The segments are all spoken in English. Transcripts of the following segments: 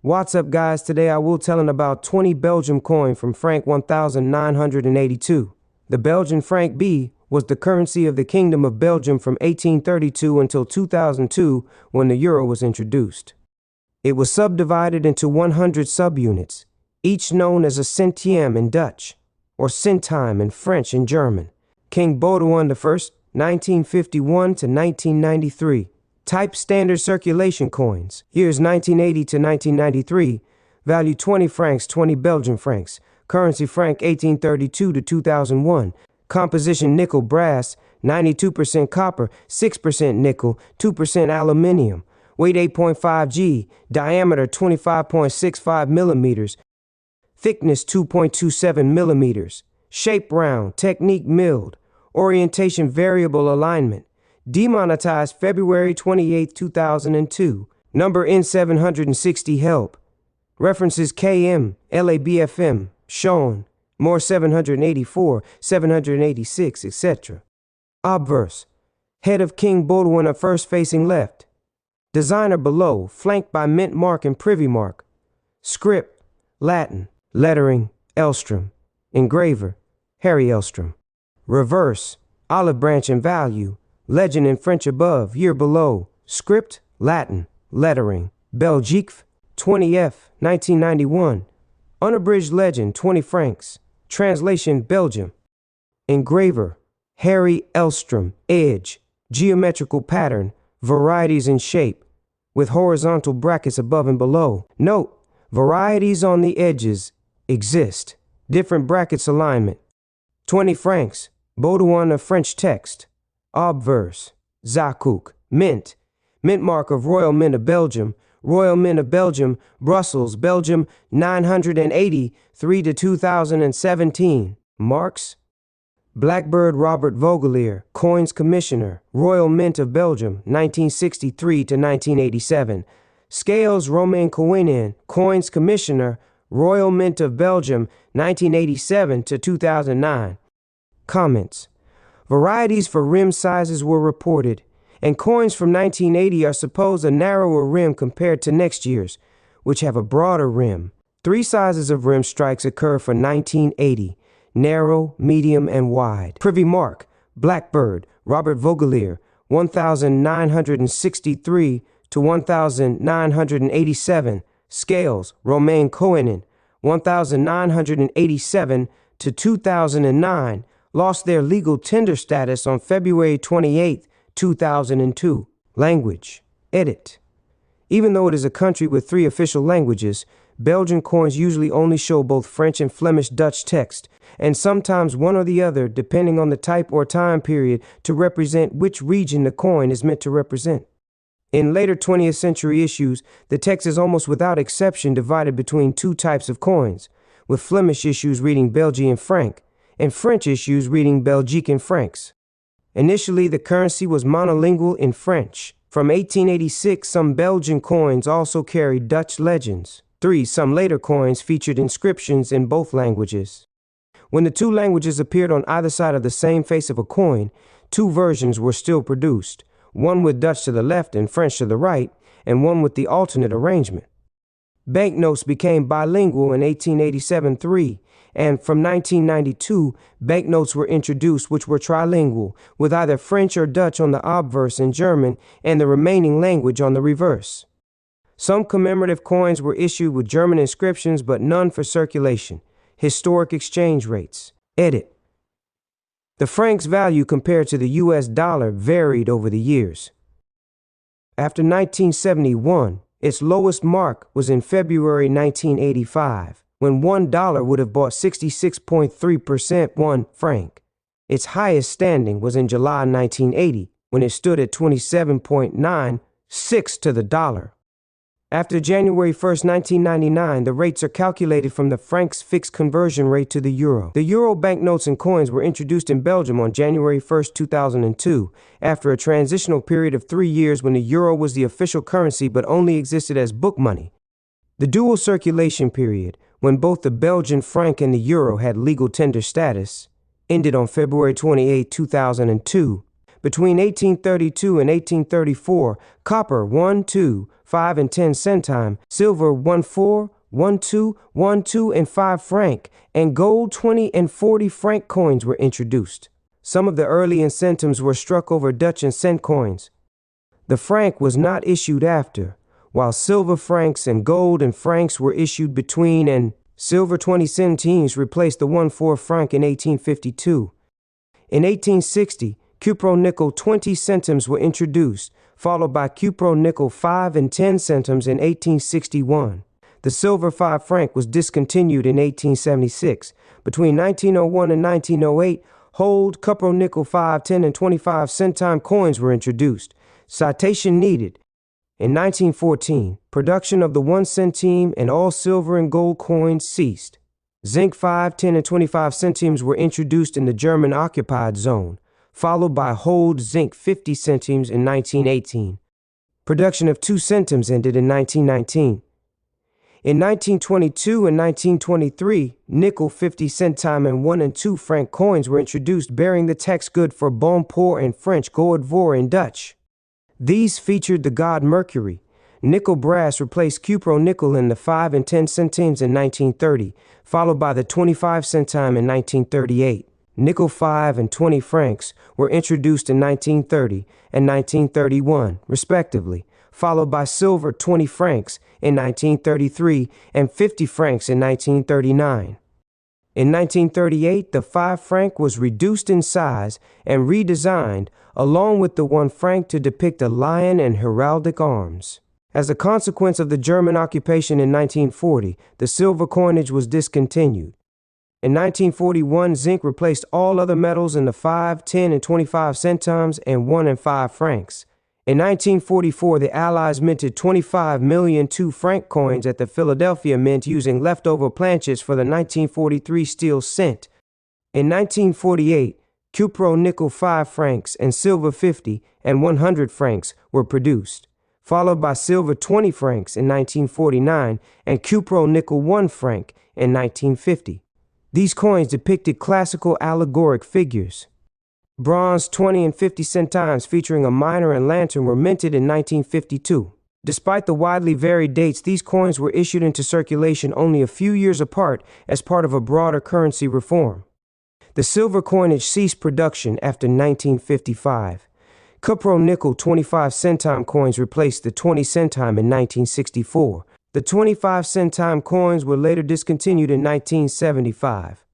What's up, guys? Today I will telling about 20 Belgium coin from Franc1982. The Belgian franc B was the currency of the Kingdom of Belgium from 1832 until 2002 when the euro was introduced. It was subdivided into 100 subunits, each known as a centime in Dutch, or centime in French and German. King Baudouin I, 1951 to 1993. Type standard circulation coins. Years 1980 to 1993. Value 20 francs, 20 Belgian francs. Currency franc 1832 to 2001. Composition nickel brass, 92% copper, 6% nickel, 2% aluminium. Weight 8.5 g. Diameter 25.65 millimeters. Thickness 2.27 millimeters. Shape round. Technique milled. Orientation variable alignment. Demonetized February 28, 2002. Number N760 help. References KM, LABFM, shown. More 784, 786, etc. Obverse. Head of King Baudouin I facing left. Designer below, flanked by mint mark and privy mark. Script, Latin. Lettering, Elstrom. Engraver, Harry Elstrom. Reverse, olive branch and value. Legend in French above, year below. Script, Latin. Lettering, Belgique, 20F, 1991. Unabridged legend, 20 francs. Translation, Belgium. Engraver, Harry Elstrom. Edge, geometrical pattern, varieties in shape, with horizontal brackets above and below. Note, varieties on the edges exist. Different brackets alignment. 20 francs. Baudouin of French text. Obverse. Zakkoek. Mint. Mint mark of Royal Mint of Belgium. Royal Mint of Belgium, Brussels, Belgium, 983 to 2017. Marks. Blackbird Robert Vogelier, Coins Commissioner, Royal Mint of Belgium, 1963 to 1987. Scales Romain Coinin, Coins Commissioner, Royal Mint of Belgium, 1987 to 2009. Comments. Varieties for rim sizes were reported, and coins from 1980 are supposed a narrower rim compared to next year's, which have a broader rim. 3 sizes of rim strikes occur for 1980, narrow, medium, and wide. Privy mark, Blackbird, Robert Vogelier, 1963 to 1987. Scales, Romain Coinin, 1987 to 2009, lost their legal tender status on February 28, 2002. Language. Edit. Even though it is a country with 3 official languages, Belgian coins usually only show both French and Flemish Dutch text, and sometimes one or the other depending on the type or time period to represent which region the coin is meant to represent. In later 20th century issues, the text is almost without exception divided between 2 types of coins, with Flemish issues reading Belgian franc, and French issues reading Belgique francs. Initially, the currency was monolingual in French. From 1886, some Belgian coins also carried Dutch legends. 3. Some later coins featured inscriptions in both languages. When the 2 languages appeared on either side of the same face of a coin, 2 versions were still produced, one with Dutch to the left and French to the right, and one with the alternate arrangement. Banknotes became bilingual in 1887-3, and from 1992, banknotes were introduced which were trilingual, with either French or Dutch on the obverse and German, and the remaining language on the reverse. Some commemorative coins were issued with German inscriptions, but none for circulation. Historic exchange rates. Edit. The franc's value compared to the US dollar varied over the years. After 1971, its lowest mark was in February 1985, when $1 would have bought 66.3% 1 franc. Its highest standing was in July 1980, when it stood at 27.96 to the dollar. After January 1, 1999, the rates are calculated from the franc's fixed conversion rate to the euro. The euro banknotes and coins were introduced in Belgium on January 1, 2002, after a transitional period of 3 years when the euro was the official currency but only existed as book money. The dual circulation period, when both the Belgian franc and the euro had legal tender status, ended on February 28, 2002, Between 1832 and 1834, copper 1, 2, 5 and 10 centime, silver 1, 4, 1, 2, 1, 2 and 5 franc, and gold 20 and 40 franc coins were introduced. Some of the early incentives were struck over Dutch and cent coins. The franc was not issued after, while silver francs and gold and francs were issued between, and silver 20 centimes replaced the 1/4 franc in 1852. In 1860, cupro nickel 20 centimes were introduced, followed by cupro nickel 5 and 10 centimes in 1861. The silver 5 franc was discontinued in 1876. Between 1901 and 1908, hold cupro nickel 5, 10 and 25 centime coins were introduced. Citation needed. In 1914, production of the 1 centime and all silver and gold coins ceased. Zinc 5, 10 and 25 centimes were introduced in the German-occupied zone, followed by hold zinc 50 centimes in 1918. Production of 2 centimes ended in 1919. In 1922 and 1923, nickel 50 centime and 1 and 2 franc coins were introduced bearing the text good for bon pour in French, goud voor in Dutch. These featured the god Mercury. Nickel brass replaced cupro nickel in the 5 and 10 centimes in 1930, followed by the 25 centime in 1938. Nickel 5 and 20 francs were introduced in 1930 and 1931, respectively, followed by silver 20 francs in 1933 and 50 francs in 1939. In 1938, the 5 franc was reduced in size and redesigned, along with the 1 franc to depict a lion and heraldic arms. As a consequence of the German occupation in 1940, the silver coinage was discontinued. In 1941, zinc replaced all other metals in the 5, 10, and 25 centimes and 1 and 5 francs. In 1944, the Allies minted 25 million 2 franc coins at the Philadelphia Mint using leftover planchets for the 1943 steel cent. In 1948, cupro nickel 5 francs and silver 50 and 100 francs were produced, followed by silver 20 francs in 1949 and cupro nickel 1 franc in 1950. These coins depicted classical allegoric figures. Bronze 20 and 50 centimes featuring a miner and lantern were minted in 1952. Despite the widely varied dates, these coins were issued into circulation only a few years apart as part of a broader currency reform. The silver coinage ceased production after 1955. Cupro nickel 25 centime coins replaced the 20 centime in 1964. The 25 centime coins were later discontinued in 1975.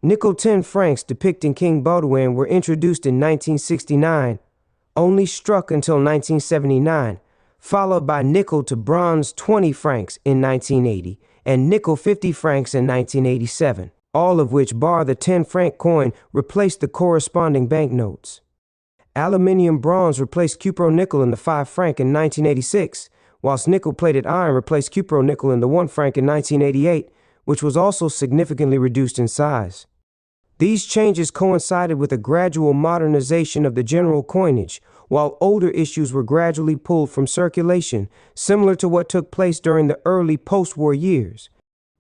Nickel 10 francs depicting King Baudouin were introduced in 1969, only struck until 1979, followed by nickel to bronze 20 francs in 1980 and nickel 50 francs in 1987, all of which, bar the 10 franc coin, replaced the corresponding banknotes. Aluminium bronze replaced cupro nickel in the 5 franc in 1986, whilst nickel-plated iron replaced cupro nickel in the 1 franc in 1988, which was also significantly reduced in size. These changes coincided with a gradual modernization of the general coinage, while older issues were gradually pulled from circulation, similar to what took place during the early post-war years.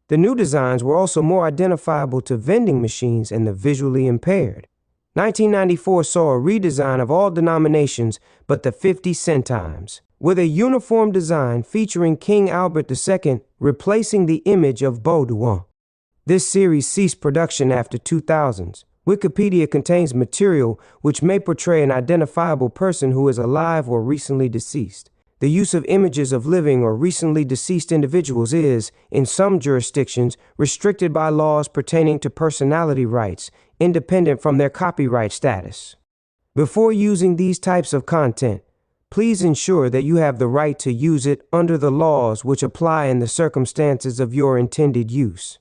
The new designs were also more identifiable to vending machines and the visually impaired. 1994 saw a redesign of all denominations but the 50 centimes, with a uniform design featuring King Albert II replacing the image of Baudouin. This series ceased production after 2000s. Wikipedia contains material which may portray an identifiable person who is alive or recently deceased. The use of images of living or recently deceased individuals is, in some jurisdictions, restricted by laws pertaining to personality rights, independent from their copyright status. Before using these types of content, please ensure that you have the right to use it under the laws which apply in the circumstances of your intended use.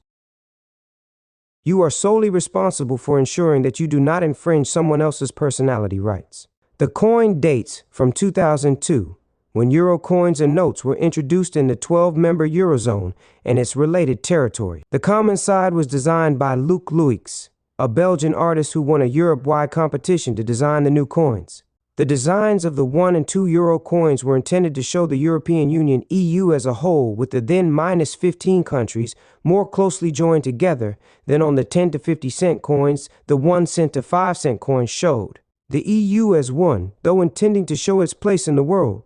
You are solely responsible for ensuring that you do not infringe someone else's personality rights. The coin dates from 2002, when euro coins and notes were introduced in the 12-member Eurozone and its related territory. The common side was designed by Luc Luix, a Belgian artist who won a Europe-wide competition to design the new coins. The designs of the 1 and 2 euro coins were intended to show the European Union (EU) as a whole, with the then -15 countries more closely joined together than on the 10 to 50 cent coins the 1 cent to 5 cent coins showed. the EU as one, though intending to show its place in the world.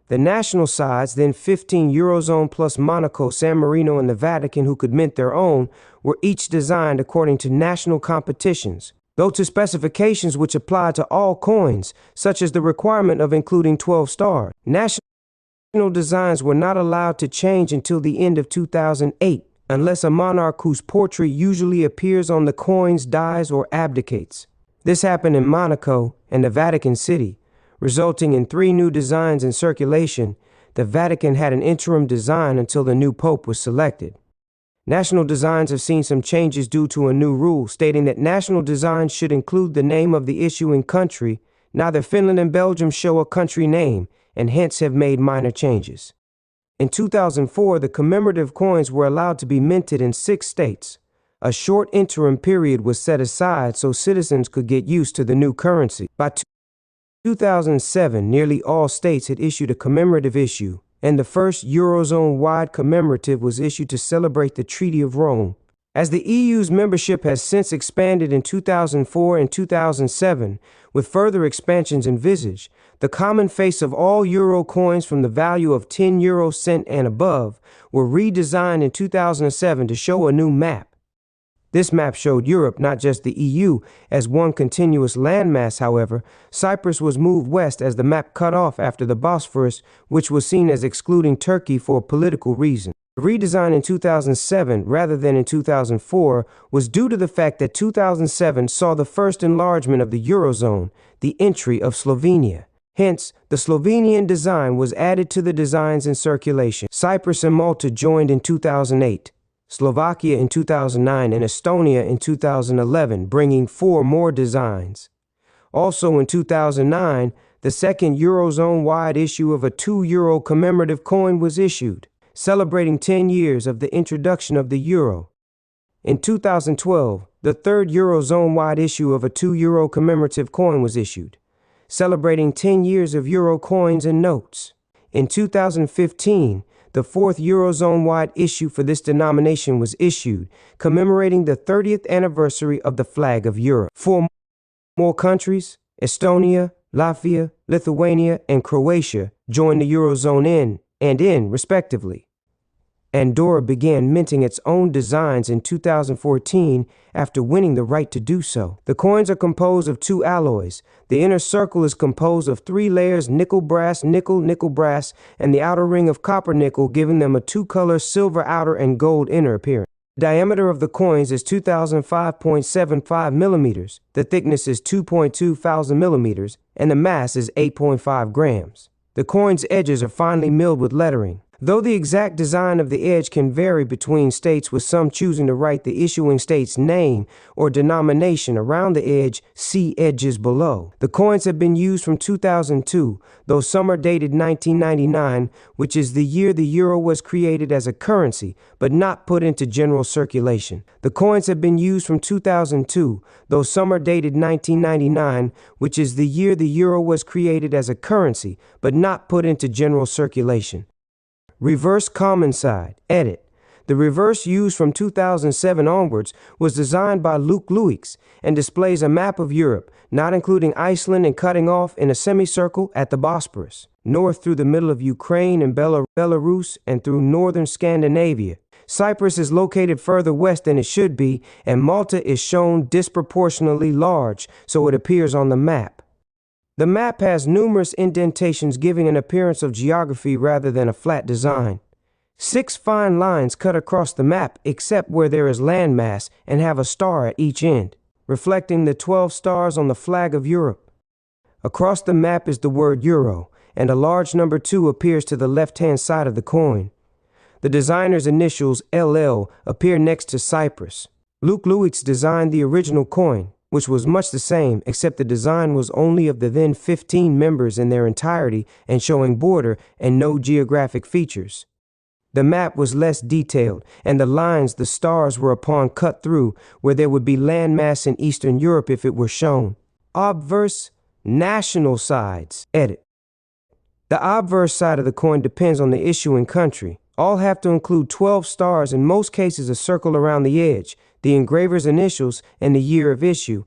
The national sides, then 15 Eurozone plus Monaco, San Marino, and the Vatican, who could mint their own, were each designed according to national competitions, though to specifications which applied to all coins, such as the requirement of including 12 stars. National designs were not allowed to change until the end of 2008, unless a monarch whose portrait usually appears on the coins dies or abdicates. This happened in Monaco and the Vatican City, resulting in 3 new designs in circulation. The Vatican had an interim design until the new pope was selected. National designs have seen some changes due to a new rule stating that national designs should include the name of the issuing country. Neither Finland and Belgium show a country name, and hence have made minor changes. In 2004, the commemorative coins were allowed to be minted in 6 states. A short interim period was set aside so citizens could get used to the new currency. By 2007, nearly all states had issued a commemorative issue, and the first Eurozone-wide commemorative was issued to celebrate the Treaty of Rome. As the EU's membership has since expanded in 2004 and 2007, with further expansions envisaged, the common face of all euro coins from the value of 10 euro cent and above were redesigned in 2007 to show a new map. This map showed Europe, not just the EU, as one continuous landmass. However, Cyprus was moved west as the map cut off after the Bosphorus, which was seen as excluding Turkey for political reasons. The redesign in 2007 rather than in 2004 was due to the fact that 2007 saw the first enlargement of the Eurozone, the entry of Slovenia. Hence, the Slovenian design was added to the designs in circulation. Cyprus and Malta joined in 2008. Slovakia in 2009, and Estonia in 2011, bringing 4 more designs. Also in 2009, the second Eurozone-wide issue of a 2 euro commemorative coin was issued, celebrating 10 years of the introduction of the euro. In 2012, the third Eurozone-wide issue of a 2 euro commemorative coin was issued, celebrating 10 years of euro coins and notes. In 2015, the fourth Eurozone-wide issue for this denomination was issued, commemorating the 30th anniversary of the flag of Europe. 4 more countries, Estonia, Latvia, Lithuania, and Croatia, joined the Eurozone in, respectively. Andorra began minting its own designs in 2014 after winning the right to do so. The coins are composed of 2 alloys. The inner circle is composed of 3 layers: nickel brass, nickel, nickel brass, and the outer ring of copper nickel, giving them a 2-color silver outer and gold inner appearance. The diameter of the coins is 2005.75 millimeters, the thickness is 2.2000 millimeters, and the mass is 8.5 grams. The coin's edges are finely milled with lettering. Though the exact design of the edge can vary between states, with some choosing to write the issuing state's name or denomination around the edge, see edges below. The coins have been used from 2002, though some are dated 1999, which is the year the euro was created as a currency, but not put into general circulation. The coins have been used from 2002, though some are dated 1999, which is the year the euro was created as a currency, but not put into general circulation. Reverse common side, edit. The reverse used from 2007 onwards was designed by Luc Louix and displays a map of Europe, not including Iceland, and cutting off in a semicircle at the Bosporus, north through the middle of Ukraine and Belarus and through northern Scandinavia. Cyprus is located further west than it should be, and Malta is shown disproportionately large, so it appears on the map. The map has numerous indentations giving an appearance of geography rather than a flat design. 6 fine lines cut across the map except where there is landmass and have a star at each end, reflecting the 12 stars on the flag of Europe. Across the map is the word euro, and a large number 2 appears to the left-hand side of the coin. The designer's initials LL appear next to Cyprus. Luc Louix designed the original coin, which was much the same, except the design was only of the then 15 members in their entirety and showing border and no geographic features. The map was less detailed, and the lines, the stars, were upon cut through, where there would be landmass in Eastern Europe if it were shown. Obverse, national sides, edit. The obverse side of the coin depends on the issuing country. All have to include 12 stars, in most cases a circle around the edge, the engraver's initials, and the year of issue.